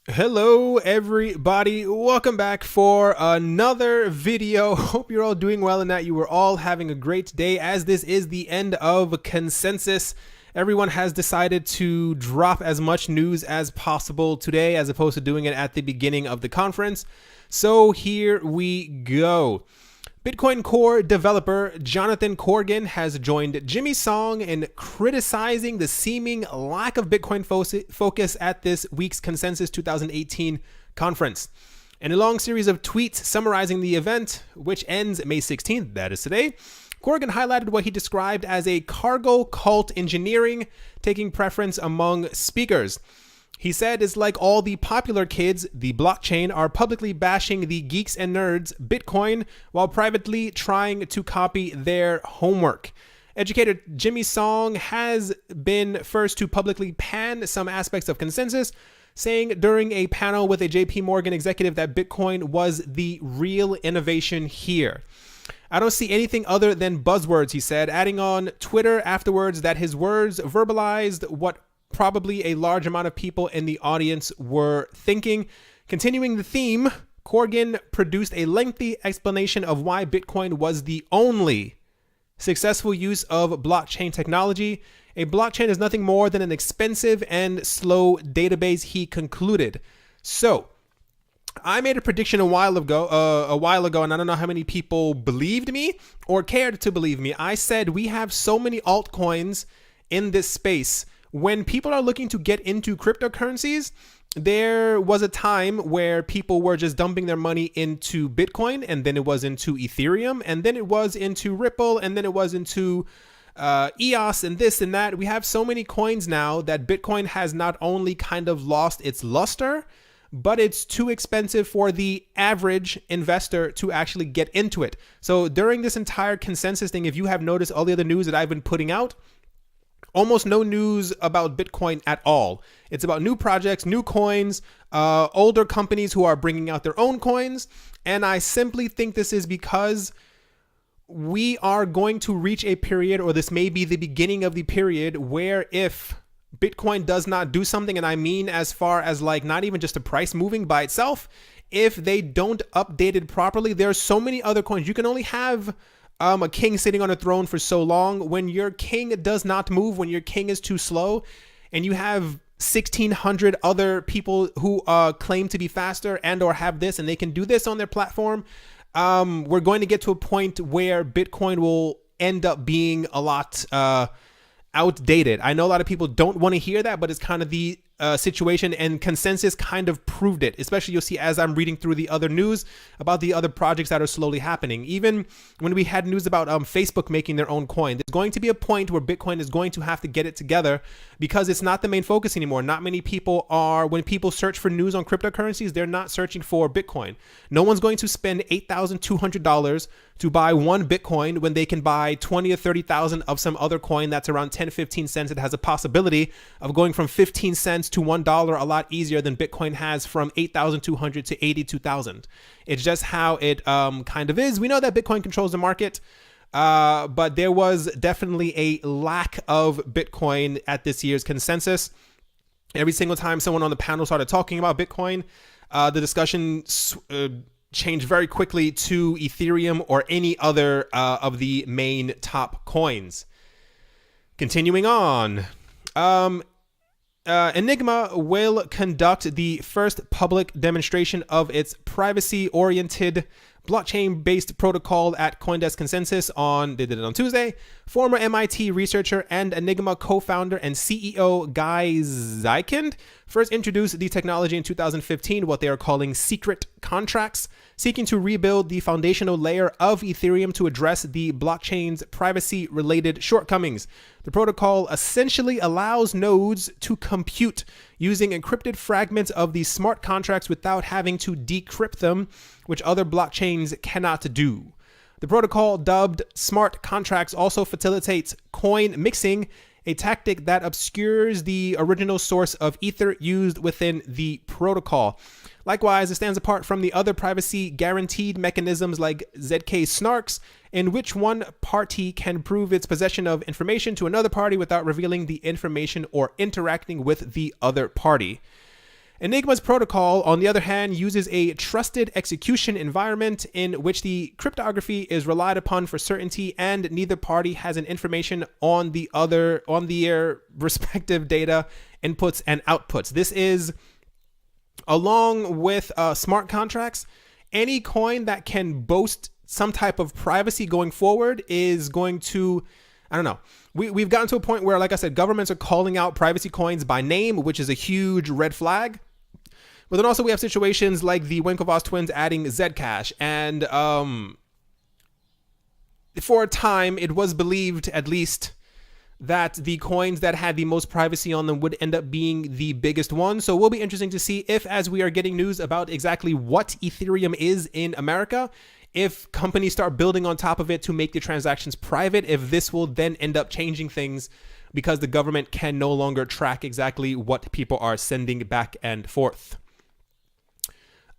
Hello everybody, welcome back for another video. Hope you're all doing well and that you were all having a great day, as this is the end of consensus. Everyone has decided to drop as much news as possible today as opposed to doing it at the beginning of the conference. So here we go. Bitcoin Core developer Jonathan Corgan has joined Jimmy Song in criticizing the seeming lack of Bitcoin focus at this week's Consensus 2018 conference. In a long series of tweets summarizing the event, which ends May 16th, that is today, Corgan highlighted what he described as a cargo cult engineering taking preference among speakers. He said it's like all the popular kids, the blockchain, are publicly bashing the geeks and nerds, Bitcoin, while privately trying to copy their homework. Educator Jimmy Song has been first to publicly pan some aspects of consensus, saying during a panel with a JP Morgan executive that Bitcoin was the real innovation here. I don't see anything other than buzzwords, he said, adding on Twitter afterwards that his words verbalized what probably a large amount of people in the audience were thinking. Continuing the theme, Corgan produced a lengthy explanation of why Bitcoin was the only successful use of blockchain technology. A blockchain is nothing more than an expensive and slow database, he concluded. So, I made a prediction a while ago, and I don't know how many people believed me or cared to believe me. I said we have so many altcoins in this space. When people are looking to get into cryptocurrencies, there was a time where people were just dumping their money into Bitcoin, and then it was into Ethereum, and then it was into Ripple, and then it was into EOS and this and that. We have so many coins now that Bitcoin has not only kind of lost its luster, but it's too expensive for the average investor to actually get into it. So during this entire consensus thing, if you have noticed all the other news that I've been putting out, almost no news about Bitcoin at all. It's about new projects, new coins, older companies who are bringing out their own coins. And I simply think this is because we are going to reach a period, or this may be the beginning of the period, where if Bitcoin does not do something, and I mean as far as like not even just the price moving by itself, if they don't update it properly, there's so many other coins. You can only have a king sitting on a throne for so long. When your king does not move, when your king is too slow, and you have 1,600 other people who claim to be faster and or have this, and they can do this on their platform, we're going to get to a point where Bitcoin will end up being a lot outdated. I know a lot of people don't want to hear that, but it's kind of the situation, and consensus kind of proved it. Especially you'll see as I'm reading through the other news about the other projects that are slowly happening. Even when we had news about Facebook making their own coin, there's going to be a point where Bitcoin is going to have to get it together, because it's not the main focus anymore. Not many people are, when people search for news on cryptocurrencies, they're not searching for Bitcoin. No one's going to spend $8,200 to buy one Bitcoin when they can buy 20 or 30,000 of some other coin that's around 10, 15 cents. It has a possibility of going from 15 cents to $1 a lot easier than Bitcoin has from 8,200 to 82,000. It's just how it kind of is. We know that Bitcoin controls the market, but there was definitely a lack of Bitcoin at this year's consensus. Every single time someone on the panel started talking about Bitcoin, the discussion changed very quickly to Ethereum or any other of the main top coins. Continuing on. Enigma will conduct the first public demonstration of its privacy-oriented blockchain-based protocol at CoinDesk Consensus they did it on Tuesday. Former MIT researcher and Enigma co-founder and CEO Guy Zykind first introduced the technology in 2015, what they are calling secret contracts, seeking to rebuild the foundational layer of Ethereum to address the blockchain's privacy-related shortcomings. The protocol essentially allows nodes to compute using encrypted fragments of these smart contracts without having to decrypt them, which other blockchains cannot do. The protocol, dubbed smart contracts, also facilitates coin mixing, a tactic that obscures the original source of Ether used within the protocol. Likewise, it stands apart from the other privacy guaranteed mechanisms like ZK Snarks, in which one party can prove its possession of information to another party without revealing the information or interacting with the other party. Enigma's protocol, on the other hand, uses a trusted execution environment in which the cryptography is relied upon for certainty, and neither party has an information on their respective data inputs and outputs. This is, along with smart contracts, any coin that can boast some type of privacy going forward is going to, I don't know. We've gotten to a point where, like I said, governments are calling out privacy coins by name, which is a huge red flag. But then also we have situations like the Winklevoss twins adding Zcash. And for a time, it was believed, at least, that the coins that had the most privacy on them would end up being the biggest one. So it will be interesting to see if, as we are getting news about exactly what Ethereum is in America, if companies start building on top of it to make the transactions private, if this will then end up changing things because the government can no longer track exactly what people are sending back and forth.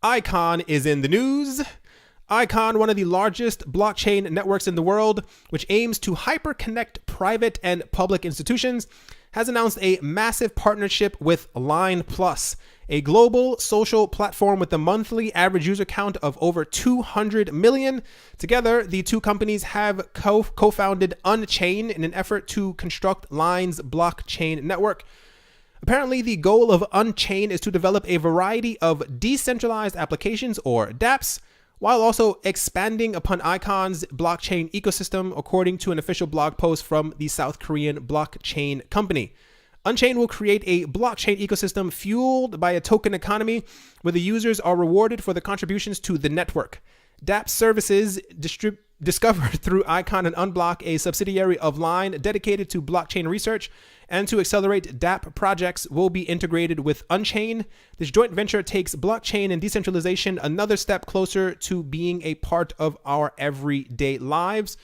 Icon is in the news. Icon, one of the largest blockchain networks in the world, which aims to hyperconnect private and public institutions, has announced a massive partnership with Line Plus, a global social platform with a monthly average user count of over 200 million. Together, the two companies have co-founded Unchain in an effort to construct Line's blockchain network. Apparently, the goal of Unchain is to develop a variety of decentralized applications, or dApps, while also expanding upon Icon's blockchain ecosystem, according to an official blog post from the South Korean blockchain company. Unchain will create a blockchain ecosystem fueled by a token economy where the users are rewarded for the contributions to the network. dApp services discovered through Icon and Unblock, a subsidiary of Line dedicated to blockchain research and to accelerate dApp projects, will be integrated with Unchain. This joint venture takes blockchain and decentralization another step closer to being a part of our everyday lives.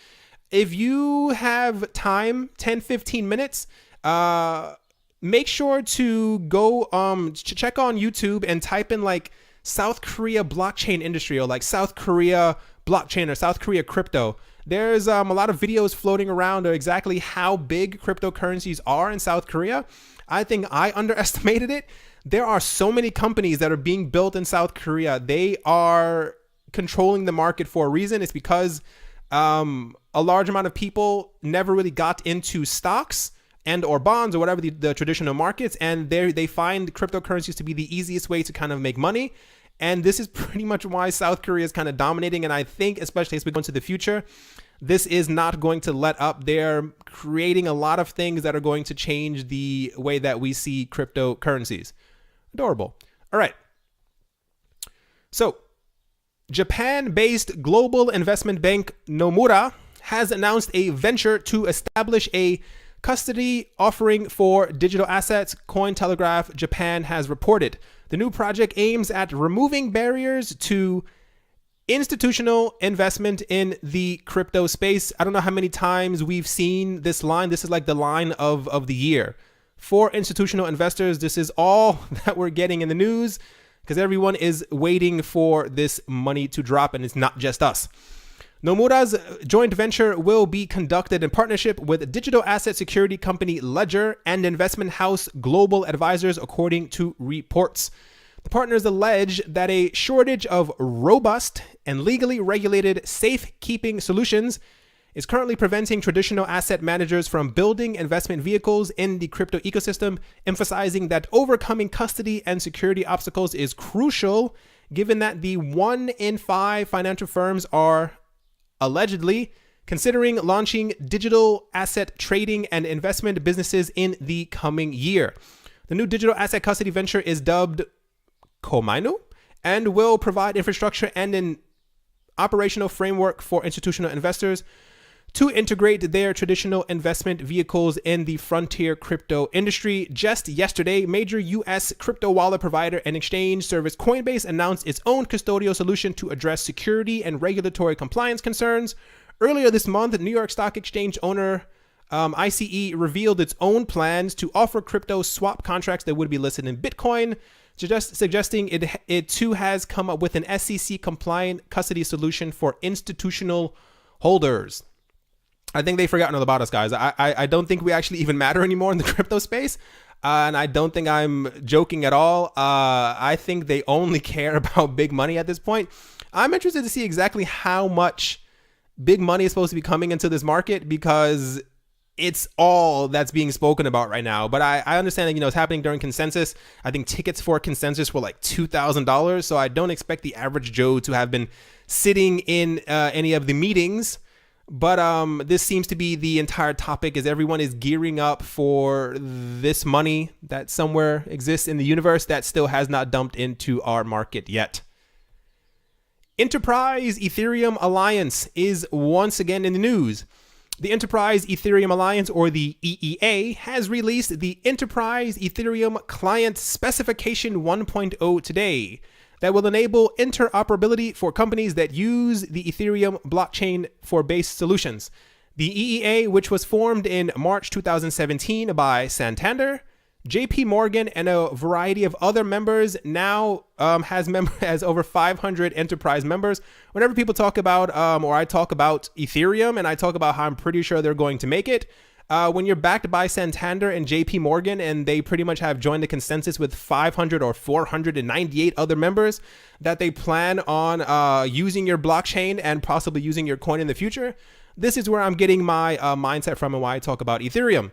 If you have time, 10-15 minutes, make sure to go check on YouTube and type in like South Korea blockchain industry, or like South Korea blockchain or South Korea crypto. There's a lot of videos floating around of exactly how big cryptocurrencies are in South Korea. I think I underestimated it. There are so many companies that are being built in South Korea. They are controlling the market for a reason. It's because a large amount of people never really got into stocks and or bonds or whatever the traditional markets, and they find cryptocurrencies to be the easiest way to kind of make money. And this is pretty much why South Korea is kind of dominating. And I think, especially as we go into the future, this is not going to let up. They're creating a lot of things that are going to change the way that we see cryptocurrencies. Adorable. All right. So, Japan-based global investment bank Nomura has announced a venture to establish a custody offering for digital assets, Cointelegraph Japan has reported. The new project aims at removing barriers to institutional investment in the crypto space. I don't know how many times we've seen this line. This is like the line of the year. For institutional investors, this is all that we're getting in the news because everyone is waiting for this money to drop, and it's not just us. Nomura's joint venture will be conducted in partnership with digital asset security company Ledger and investment house Global Advisors, according to reports. The partners allege that a shortage of robust and legally regulated safekeeping solutions is currently preventing traditional asset managers from building investment vehicles in the crypto ecosystem, emphasizing that overcoming custody and security obstacles is crucial, given that the 1 in 5 financial firms are allegedly considering launching digital asset trading and investment businesses in the coming year. The new digital asset custody venture is dubbed Komainu and will provide infrastructure and an operational framework for institutional investors to integrate their traditional investment vehicles in the frontier crypto industry. Just yesterday, major US crypto wallet provider and exchange service Coinbase announced its own custodial solution to address security and regulatory compliance concerns. Earlier this month, New York Stock Exchange owner ICE revealed its own plans to offer crypto swap contracts that would be listed in Bitcoin, suggesting it too has come up with an SEC compliant custody solution for institutional holders. I think they've forgotten all about us, guys. I don't think we actually even matter anymore in the crypto space. And I don't think I'm joking at all. I think they only care about big money at this point. I'm interested to see exactly how much big money is supposed to be coming into this market, because it's all that's being spoken about right now. But I understand that, it's happening during Consensus. I think tickets for Consensus were like $2,000. So I don't expect the average Joe to have been sitting in any of the meetings. But this seems to be the entire topic, as everyone is gearing up for this money that somewhere exists in the universe that still has not dumped into our market yet. Enterprise Ethereum Alliance is once again in the news. The Enterprise Ethereum Alliance, or the EEA, has released the Enterprise Ethereum Client Specification 1.0 today that will enable interoperability for companies that use the Ethereum blockchain for base solutions. The EEA, which was formed in March 2017 by Santander, JP Morgan, and a variety of other members, now has over 500 enterprise members. Whenever people talk about, or I talk about Ethereum, and I talk about how I'm pretty sure they're going to make it, when you're backed by Santander and JP Morgan, and they pretty much have joined the consensus with 500 or 498 other members that they plan on using your blockchain and possibly using your coin in the future, this is where I'm getting my mindset from and why I talk about Ethereum.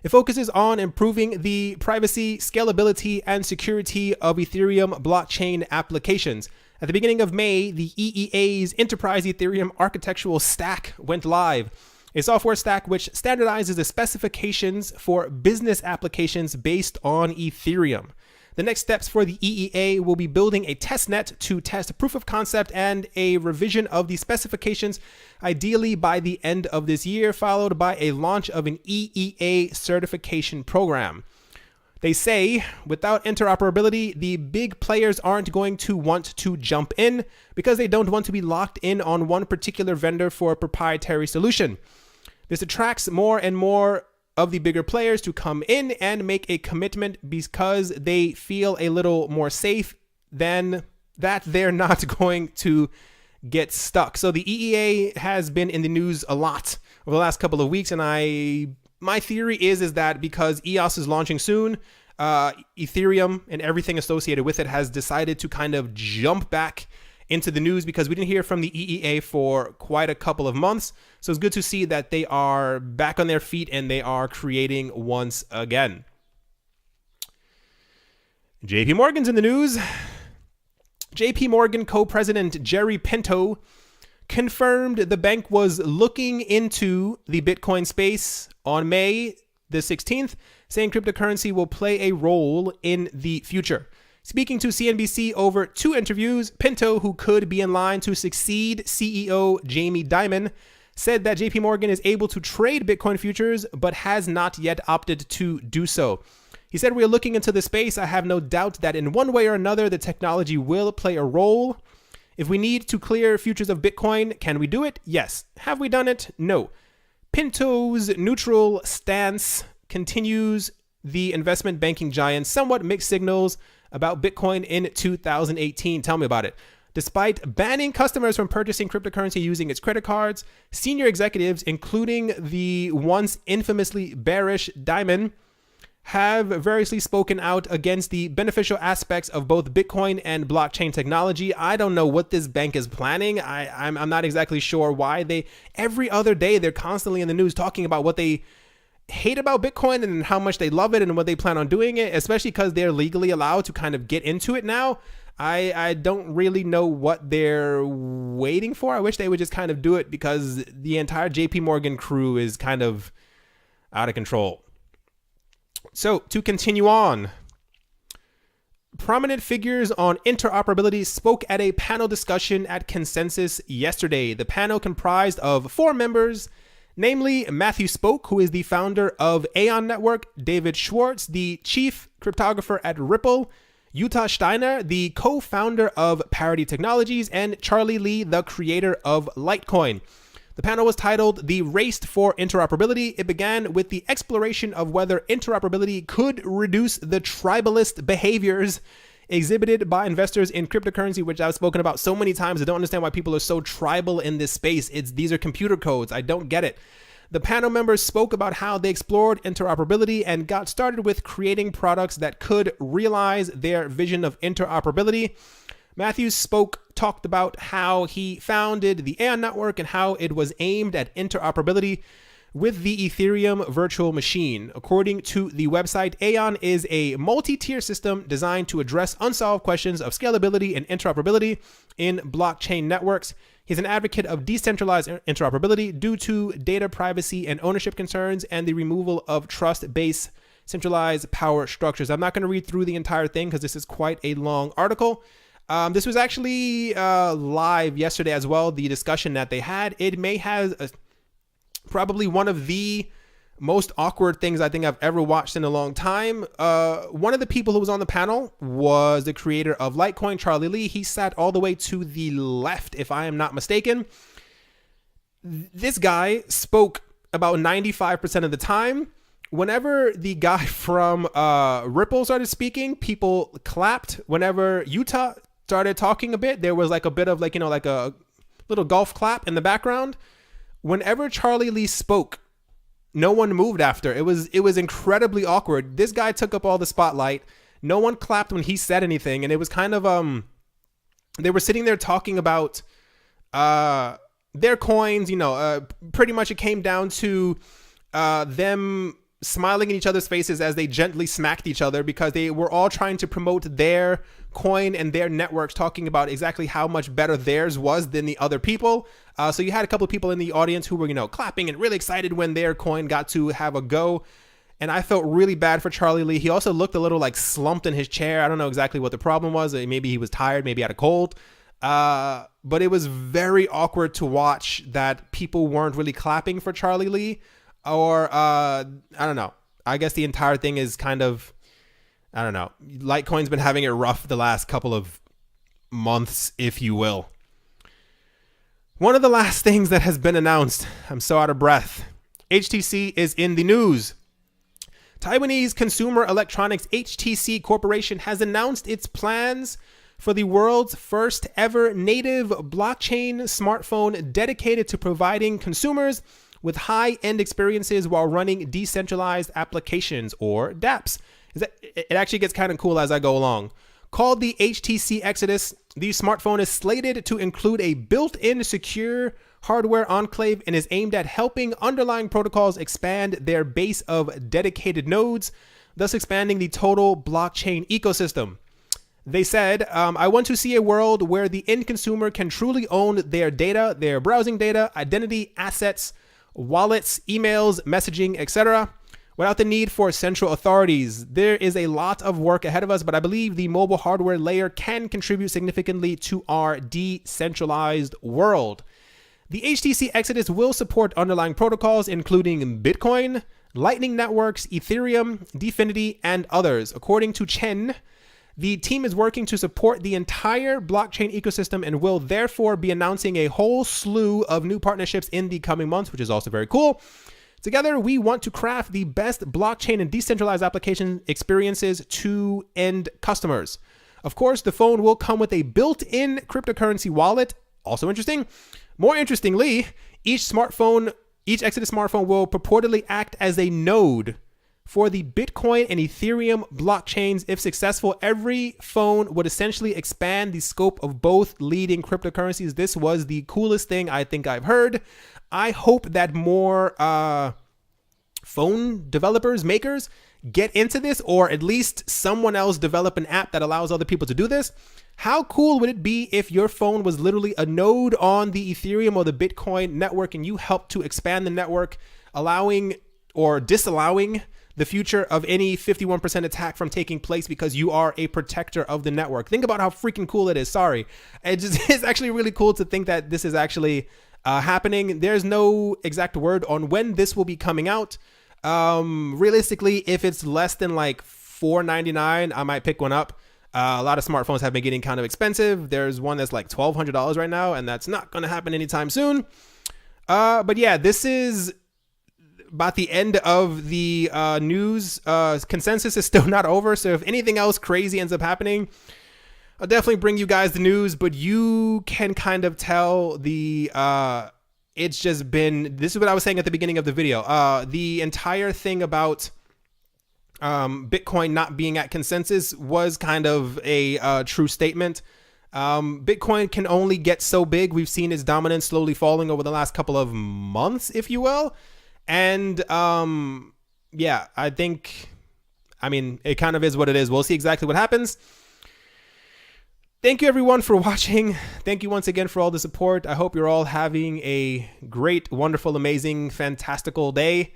It focuses on improving the privacy, scalability, and security of Ethereum blockchain applications. At the beginning of May, the EEA's Enterprise Ethereum Architectural Stack went live, a software stack which standardizes the specifications for business applications based on Ethereum. The next steps for the EEA will be building a testnet to test proof of concept and a revision of the specifications, ideally by the end of this year, followed by a launch of an EEA certification program. They say without interoperability, the big players aren't going to want to jump in because they don't want to be locked in on one particular vendor for a proprietary solution. This attracts more and more of the bigger players to come in and make a commitment because they feel a little more safe than that they're not going to get stuck. So the EEA has been in the news a lot over the last couple of weeks, and my theory is that because EOS is launching soon, Ethereum and everything associated with it has decided to kind of jump back into the news, because we didn't hear from the EEA for quite a couple of months. So it's good to see that they are back on their feet and they are creating once again. JP Morgan's in the news. JP Morgan co-president Jerry Pinto confirmed the bank was looking into the Bitcoin space on May the 16th, saying cryptocurrency will play a role in the future. Speaking to CNBC over 2 interviews, Pinto, who could be in line to succeed CEO Jamie Dimon, said that JP Morgan is able to trade Bitcoin futures, but has not yet opted to do so. He said, "We are looking into the space. I have no doubt that in one way or another, the technology will play a role. If we need to clear futures of Bitcoin, can we do it? Yes. Have we done it? No." Pinto's neutral stance continues the investment banking giant's somewhat mixed signals about Bitcoin in 2018. Tell me about it. Despite banning customers from purchasing cryptocurrency using its credit cards, senior executives, including the once infamously bearish Dimon, have variously spoken out against the beneficial aspects of both Bitcoin and blockchain technology. I don't know what this bank is planning. I'm not exactly sure why every other day they're constantly in the news talking about what they hate about Bitcoin and how much they love it and what they plan on doing it, especially because they're legally allowed to kind of get into it now. I don't really know what they're waiting for. I wish they would just kind of do it, because the entire JP Morgan crew is kind of out of control. So to continue on, prominent figures on interoperability spoke at a panel discussion at Consensus yesterday. The panel comprised of 4 members, namely Matthew Spoke, who is the founder of Aeon Network, David Schwartz, the chief cryptographer at Ripple, Jutta Steiner, the co-founder of Parity Technologies, and Charlie Lee, the creator of Litecoin. The panel was titled "The Race for Interoperability." It began with the exploration of whether interoperability could reduce the tribalist behaviors exhibited by investors in cryptocurrency, which I've spoken about so many times. I don't understand why people are so tribal in this space. These are computer codes. I don't get it. The panel members spoke about how they explored interoperability and got started with creating products that could realize their vision of interoperability. Matthews talked about how he founded the Aeon network and how it was aimed at interoperability with the Ethereum virtual machine. According to the website, Aeon is a multi-tier system designed to address unsolved questions of scalability and interoperability in blockchain networks. He's an advocate of decentralized interoperability due to data privacy and ownership concerns and the removal of trust-based centralized power structures. I'm not going to read through the entire thing because this is quite a long article. This was actually live yesterday as well, the discussion that they had. It may have probably one of the most awkward things I think I've ever watched in a long time. One of the people who was on the panel was the creator of Litecoin, Charlie Lee. He sat all the way to the left, if I am not mistaken. This guy spoke about 95% of the time. Whenever the guy from Ripple started speaking, people clapped. Whenever Utah started talking a bit, there was like a bit of like a little golf clap in the background. Whenever Charlie Lee spoke, no one moved after. It was incredibly awkward. This guy took up all the spotlight. No one clapped when he said anything, and it was kind of they were sitting there talking about their coins. Pretty much it came down to them smiling in each other's faces as they gently smacked each other because they were all trying to promote their coin and their networks, talking about exactly how much better theirs was than the other people. So you had a couple of people in the audience who were, clapping and really excited when their coin got to have a go. And I felt really bad for Charlie Lee. He also looked a little like slumped in his chair. I don't know exactly what the problem was. Maybe he was tired, maybe had a cold. But it was very awkward to watch that people weren't really clapping for Charlie Lee. Or, I don't know. I guess the entire thing is kind of, I don't know. Litecoin's been having it rough the last couple of months, if you will. One of the last things that has been announced, I'm so out of breath. HTC is in the news. Taiwanese consumer electronics HTC Corporation has announced its plans for the world's first ever native blockchain smartphone dedicated to providing consumers with high-end experiences while running decentralized applications, or dApps. It actually gets kind of cool as I go along. Called the HTC Exodus, the smartphone is slated to include a built-in secure hardware enclave and is aimed at helping underlying protocols expand their base of dedicated nodes, thus expanding the total blockchain ecosystem. They said, I want to see a world where the end consumer can truly own their data, their browsing data, identity, assets, wallets, emails, messaging, etc., without the need for central authorities. There is a lot of work ahead of us, but I believe the mobile hardware layer can contribute significantly to our decentralized world. The HTC Exodus will support underlying protocols, including Bitcoin, Lightning Networks, Ethereum, Dfinity, and others. According to Chen, the team is working to support the entire blockchain ecosystem and will therefore be announcing a whole slew of new partnerships in the coming months, which is also very cool. Together, we want to craft the best blockchain and decentralized application experiences to end customers. Of course, the phone will come with a built-in cryptocurrency wallet. Also interesting. More interestingly, each Exodus smartphone will purportedly act as a node for the Bitcoin and Ethereum blockchains. If successful, every phone would essentially expand the scope of both leading cryptocurrencies. This was the coolest thing I think I've heard. I hope that more phone developers, makers, get into this, or at least someone else develop an app that allows other people to do this. How cool would it be if your phone was literally a node on the Ethereum or the Bitcoin network and you helped to expand the network, allowing or disallowing the future of any 51% attack from taking place because you are a protector of the network? Think about how freaking cool it is. Sorry. It's actually really cool to think that this is actually happening. There's no exact word on when this will be coming out. Realistically, if it's less than like $4.99, I might pick one up. A lot of smartphones have been getting kind of expensive. There's one that's like $1,200 right now, and that's not going to happen anytime soon. But yeah, this is about the end of the news. Consensus is still not over, so if anything else crazy ends up happening, I'll definitely bring you guys the news. But you can kind of tell the it's just been, this is what I was saying at the beginning of the video. The entire thing about Bitcoin not being at consensus was kind of a true statement. Bitcoin can only get so big. We've seen its dominance slowly falling over the last couple of months, if you will. And yeah, I mean, it kind of is what it is. We'll see exactly what happens. Thank you everyone for watching. Thank you once again for all the support. I hope you're all having a great, wonderful, amazing, fantastical day.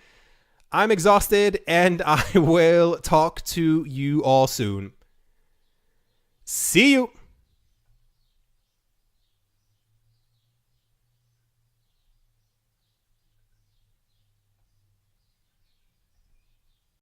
I'm exhausted and I will talk to you all soon. See you.